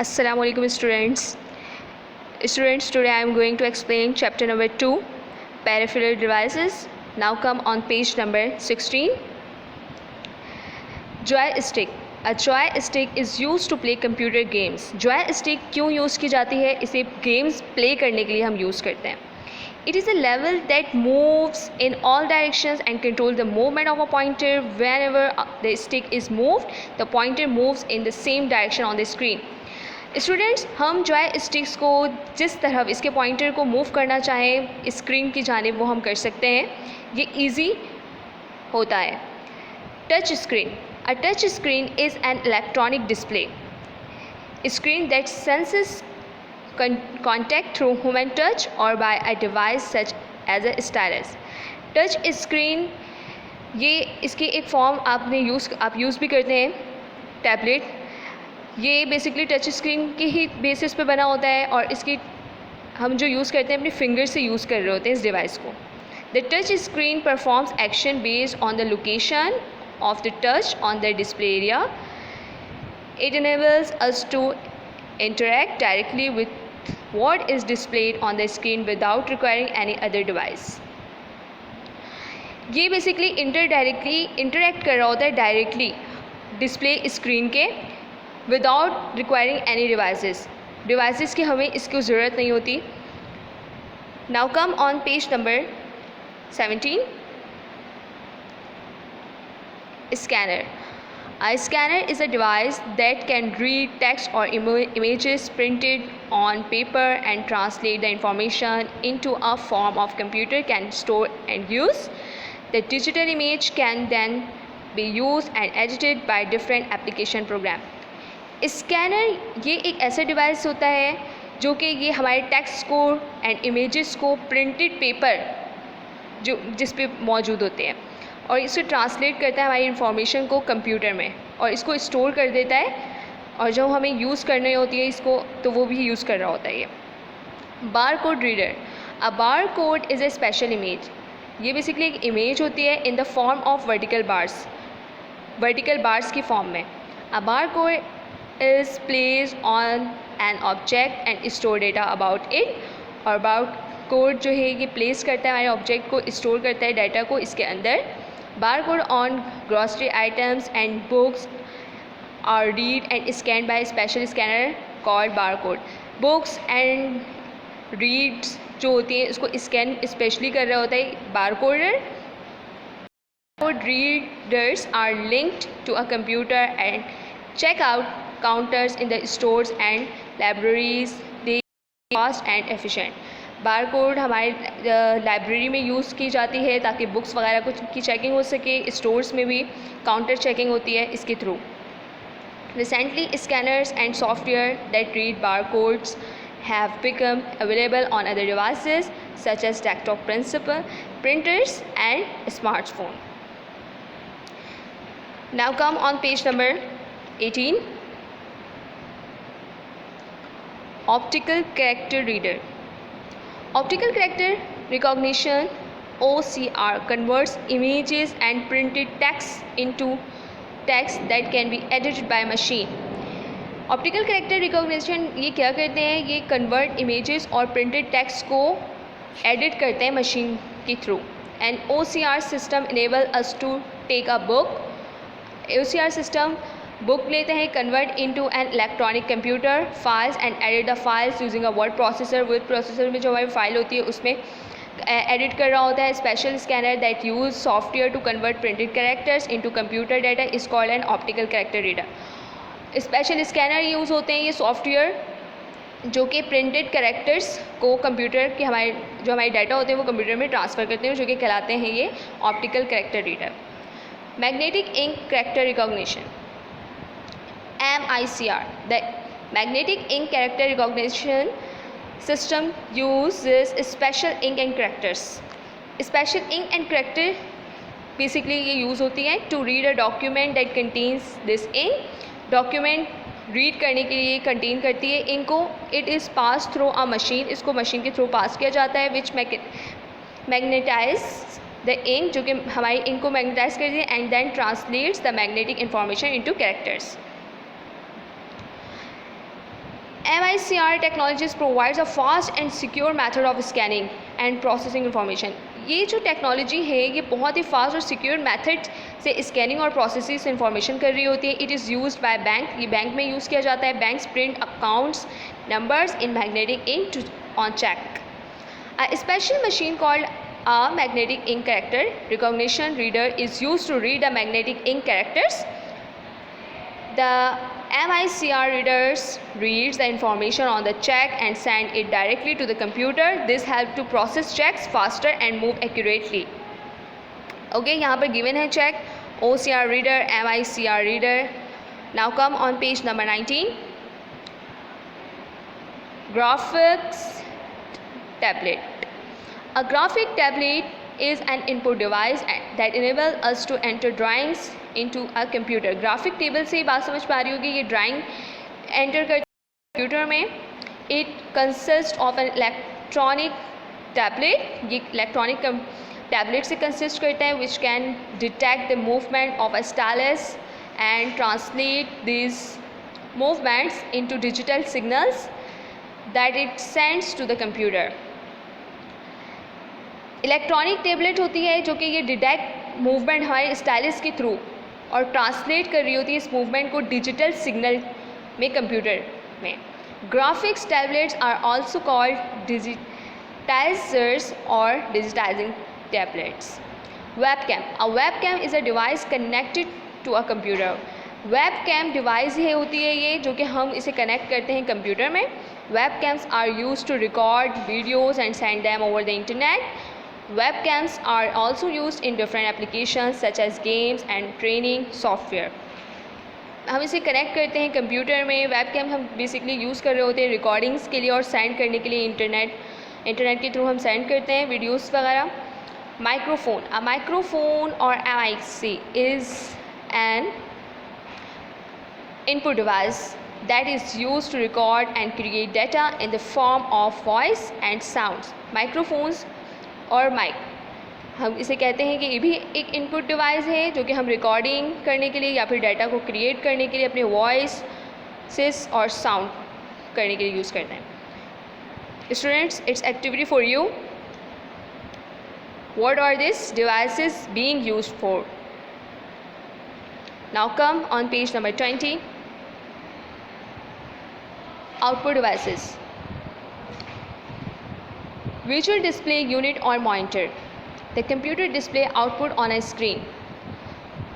Assalamualaikum students. Today I am going to explain chapter number 2, peripheral devices. Now come on page number 16. Joystick. A joystick is used to play computer games. Joystick क्यों use की जाती है? इसे games play करने के लिए हम use करते हैं. It is a level that moves in all directions and controls the movement of a pointer. Whenever the stick is moved, the pointer moves in the same direction on the screen. Students, हम Joy sticks को जिस तरफ इसके pointer को move करना चाहें screen की जानिब वो हम कर सकते हैं. ये इजी होता है. Touch screen. A touch screen is an electronic display screen that senses contact through human touch or by a device such as a stylus. Touch screen ये इसकी एक फॉर्म आप यूज़ भी करते हैं. टैबलेट ये बेसिकली टच स्क्रीन के ही basis पे बना होता है और इसकी हम जो यूज़ करते हैं अपने फिंगर से यूज़ कर रहे होते हैं इस डिवाइस को. The touch screen performs action based on the location of the touch on the display area. It enables us to interact directly with what is displayed on the screen without requiring any other device. ये basically interact कर रहा होता है directly display screen के without requiring any devices की हमें इसकी ज़रूरत नहीं होती. Now come on page number 17. Scanner. A scanner is a device that can read text or images printed on paper and translate the information into a form of computer can store and use. The digital image can then be used and edited by different application program. Scanner ये एक ऐसा device होता है जो कि ये हमारे text को एंड इमेजेस को प्रिंटेड पेपर जिस पे मौजूद होते हैं और इसे ट्रांसलेट करता है हमारी इन्फॉर्मेशन को कंप्यूटर में और इसको स्टोर कर देता है और जब हमें यूज़ करनी होती है इसको तो वो भी यूज़ कर रहा होता है. ये bar code reader. A bar code is a special image. ये बेसिकली एक इमेज होती है in the form of vertical bars की फॉर्म में. A bar code is place on an object and store data about it. और bar code जो है ये प्लेस करता है हमारे ऑब्जेक्ट को, स्टोर करता है डाटा को इसके अंदर. Barcode on grocery items and books are read and scanned by a special scanner called barcode. Books and reads जो होती है इसको स्कैन स्पेशली कर रहा होता है बारकोडर. Barcode readers are linked to a computer and check out counters in the stores and libraries. They are fast and efficient. Barcode हमारे library में यूज़ की जाती है ताकि बुक्स वगैरह कुछ की चेकिंग हो सके. स्टोर्स में भी काउंटर चेकिंग होती है इसके through. Recently scanners and software that read barcodes have become available on other devices such as desktop printers and smartphone. Now come on page number 18. Optical character reader. Optical character recognition OCR converts images and printed text into text that can be edited by machine. Optical character recognition ये क्या करते हैं? ये convert images और printed text को edit करते हैं machine के through. And OCR system enable us to take a book. OCR system book लेते हैं, convert into an electronic computer files and edit the files using a word processor. Word processor में जो हमारी file होती है उसमें edit कर रहा होता है. Special scanner that use software to convert printed characters into computer data is called an optical character reader. Special scanner use होते हैं ये सॉफ्टवेयर जो कि प्रिंटेड कैरेक्टर्स को कंप्यूटर के हमारे डाटा होते हैं वो कंप्यूटर में ट्रांसफ़र करते हैं जो कि कहलाते हैं ये optical character reader. Magnetic ink character recognition MICR. The magnetic ink character recognition system uses special ink and characters. Special ink and character basically ये यूज़ होती है to read a document that contains this ink. Document read करने के लिए contain करती है ink को. It is passed through a machine. इसको मशीन के थ्रू पास किया जाता है which magnetize the ink जो कि हमारी ink को मैग्नेटाइज करती है and then translates the magnetic information into characters. MICR technologies provides a fast and secure method of scanning and processing information. ये जो टेक्नोलॉजी है ये बहुत ही फास्ट और सिक्योर मेथड से स्कैनिंग और प्रोसेसिंग से इंफॉर्मेशन कर रही होती है. It is used by bank. ये बैंक में यूज़ किया जाता है. Banks print accounts numbers in magnetic ink on cheque. A special machine called a magnetic ink character recognition reader is used to read the magnetic ink characters. The MICR readers reads the information on the check and send it directly to the computer. This helps to process checks faster and move accurately. Okay, यहाँ पर given है check, OCR reader, MICR reader. Now come on page number 19. Graphics tablet. A graphic tablet is an input device that enables us to enter drawings into a computer. Graphic table से बात समझ पा रही होगी. ये drawing enter करते हैं computer में. It consist of an electronic tablet. ये इलेक्ट्रॉनिक टैबलेट से कंसिस्ट करता है which can detect the movement of a stylus and translate this movements into digital signals that it sends to the computer. Electronic tablet होती है जो कि ये detect movement हमारे स्टाइलिस के थ्रू और ट्रांसलेट कर रही होती है इस मूवमेंट को डिजिटल सिग्नल में कंप्यूटर में. Graphics tablets are also called डिजिटाइजर्स और digitizing tablets. Webcam. A webcam is a device connected to a computer. Webcam device है होती है ये जो कि हम इसे कनेक्ट करते हैं कंप्यूटर में. Webcams are used to record videos and send them over the internet. Webcams are also used in different applications such as games and training software. हम इसे कनेक्ट करते हैं कंप्यूटर में. वेबकैम हम बेसिकली यूज़ कर रहे होते हैं रिकॉर्डिंग्स के लिए और सेंड करने के लिए इंटरनेट के थ्रू हम सेंड करते हैं वीडियोस वगैरह. माइक्रोफोन. अ माइक्रोफोन और MIC is an input device that is used to record and create data in the form of voice and sounds. Microphones और माइक हम इसे कहते हैं कि ये भी एक इनपुट डिवाइस है जो कि हम रिकॉर्डिंग करने के लिए या फिर डाटा को क्रिएट करने के लिए अपने वॉइस और साउंड करने के लिए यूज़ करते हैं. Students, it's activity for you. What are this devices being used for? Now come on page number 20. Output devices. Visual display unit or monitor. The computer display output on a screen.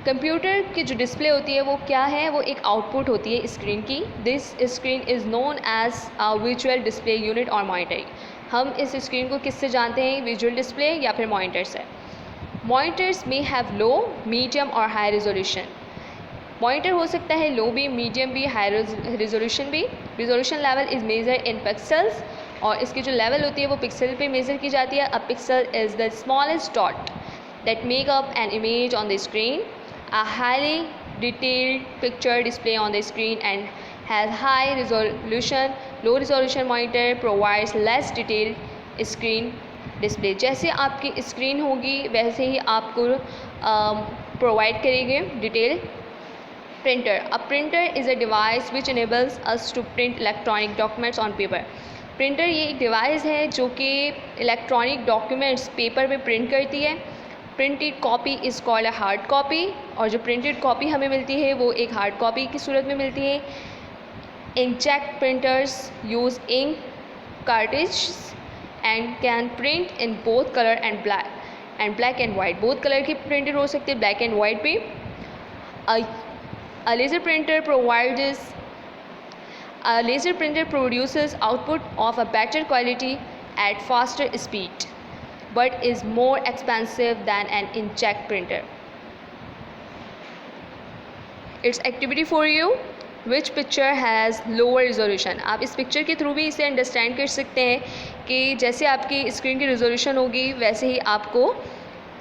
Computer की जो display होती है वो क्या है? वो एक output होती है स्क्रीन की. This screen is known as a visual display unit और मॉनिटर. हम इस स्क्रीन को किससे जानते हैं? विजुअल डिस्प्ले या फिर मॉनिटर से. मॉनिटर्स में हैव लो, मीडियम और हाई रेजोल्यूशन. मॉनिटर हो सकता है लो भी, मीडियम भी, हाई रेजोल्यूशन भी. Resolution level is measure in pixels और इसकी जो लेवल होती है वो पिक्सल पे मेज़र की जाती है. अ pixel is the smallest dot that make up an image on the screen. A highly detailed picture display on the screen and has high resolution. Low resolution monitor provides less detailed screen display. जैसे आपकी screen होगी वैसे ही आपको provide करेंगे detail. Printer. A printer is a device which enables us to print electronic documents on paper. Printer ये एक device है जो कि इलेक्ट्रॉनिक डॉक्यूमेंट्स पेपर पे प्रिंट करती है. Printed copy is called a hard copy और जो प्रिंटेड कॉपी हमें मिलती है वो एक हार्ड कॉपी की सूरत में मिलती है. Inkjet printers use ink cartridges and can print in both colour and black and white. Both colour की प्रिंटर हो सकती है, ब्लैक एंड वाइट भी. A laser printer produces output of a better quality at faster speed, but is more expensive than an inkjet printer. Its activity for you. Which picture has lower resolution? आप इस picture के through भी इसे understand कर सकते हैं कि जैसे आपकी स्क्रीन की रेजोल्यूशन होगी वैसे ही आपको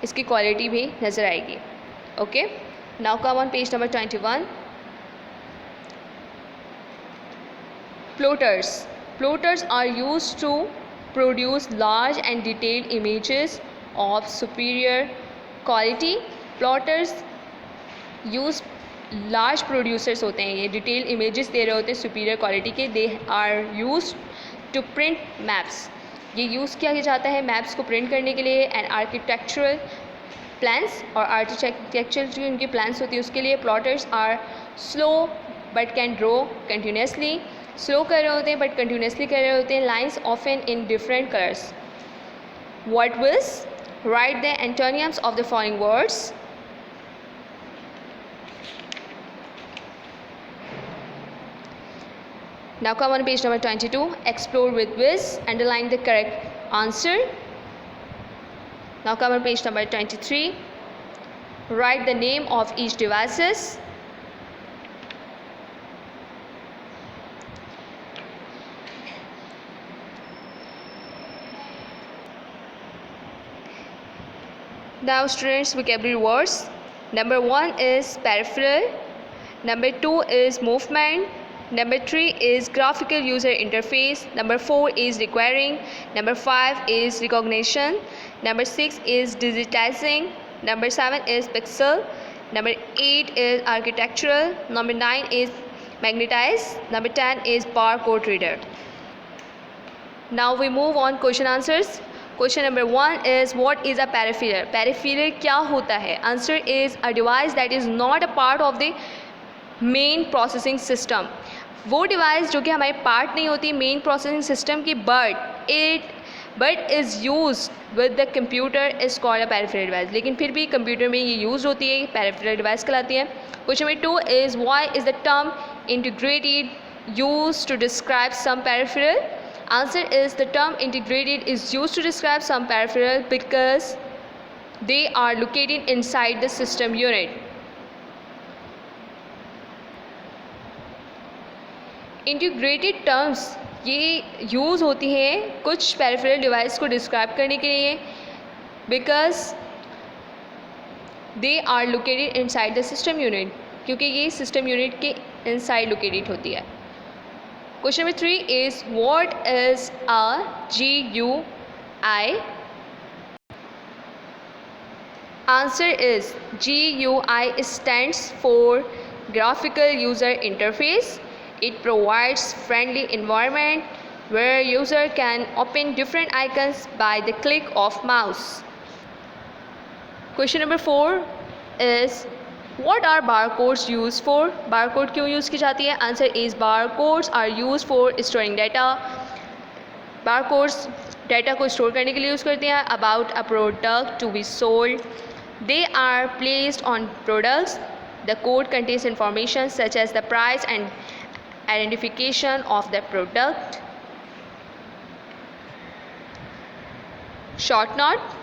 इसकी क्वालिटी भी नज़र आएगी. Okay, now come on page number 21. Plotters. Plotters are used to produce large and detailed images of superior quality. Plotters large producers होते हैं, ये डिटेल इमेजेस दे रहे होते हैं सुपीरियर क्वालिटी के, they are use to print maps. ये use किया जाता है मैप्स को प्रिंट करने के लिए। एंड आर्किटेक्चरल प्लान्स, और आर्किटेक्चरल जो उनकी प्लान्स होती है उसके लिए। Plotters are slow but can draw continuously, slow कर रहे होते हैं बट कंटिन्यूसली कर रहे होते हैं। Lines often in different colours. Word wills write the antonyms of the following words. Now come on page number 22. Explore with Wiz. Underline the correct answer. Now come on page number 23. Write the name of each devices. Now students, vocabulary words. Number 1 is peripheral. Number 2 is movement. Number 3 is graphical user interface. Number 4 is requiring. Number 5 is recognition. Number 6 is digitizing. Number 7 is pixel. Number 8 is architectural. Number 9 is magnetize. Number 10 is barcode reader. Now we move on question answers. Question number 1 is what is a peripheral? Peripheral क्या होता है? Answer is a device that is not a part of the main processing system. वो device जो कि हमारे part नहीं होती main processing system की, but is use with the computer is called a peripheral device. लेकिन फिर भी कंप्यूटर में ये यूज होती है, पेरिफेरल डिवाइस कहलाती है। Question number 2 is why is the term integrated use to describe some peripheral? Answer is the term integrated is use to describe some peripheral because they are located inside the system unit. Integrated terms ये use होती हैं कुछ peripheral device को describe करने के लिए because they are located inside the system unit, क्योंकि ये सिस्टम यूनिट के इनसाइड लोकेटेड होती है। Question number 3 is what is a GUI? Answer is GUI stands for graphical user interface. It provides friendly environment where user can open different icons by the click of mouse. Question number 4 is what are barcodes used for? Barcode क्यों use की जाती है? Answer is barcodes are used for storing data. Barcodes data को store करने के लिए use करते हैं about a product to be sold. They are placed on products. The code contains information such as the price and identification of the product. Short note.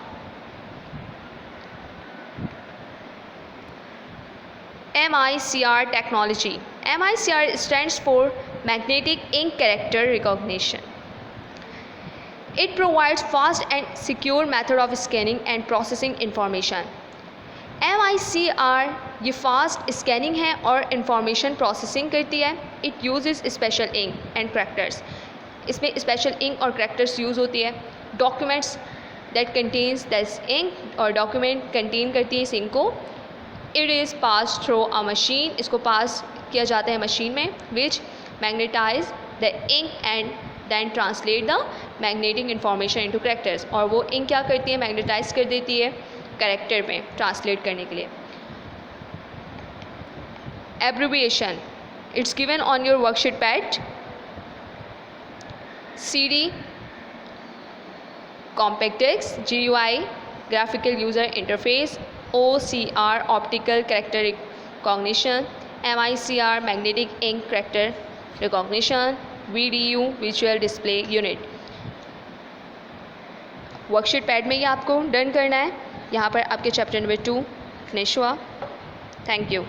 MICR technology. MICR stands for Magnetic Ink Character Recognition. It provides fast and secure method of scanning and processing information. MICR ये fast scanning है और information processing करती है। It uses special ink and characters. इसमें special ink और characters use होती है। Documents that contains this ink, और डॉक्यूमेंट कंटेन करती है इस इंक को। It is pass through a machine, इसको पास किया जाता है मशीन में, which magnetize the ink and then translate the magnetic information into characters. और वो इंक क्या करती है? मैग्नेटाइज कर देती है कैरेक्टर में ट्रांसलेट करने के लिए। Abbreviation, it's given on your worksheet pad. CD, compact text. GUI, graphical user interface. OCR, optical character recognition. MICR, magnetic ink character recognition. VDU, visual display unit. Worksheet pad में ये आपको done करना है। यहाँ पर आपके चैप्टर नंबर 2 फिनिश हुआ। Thank you.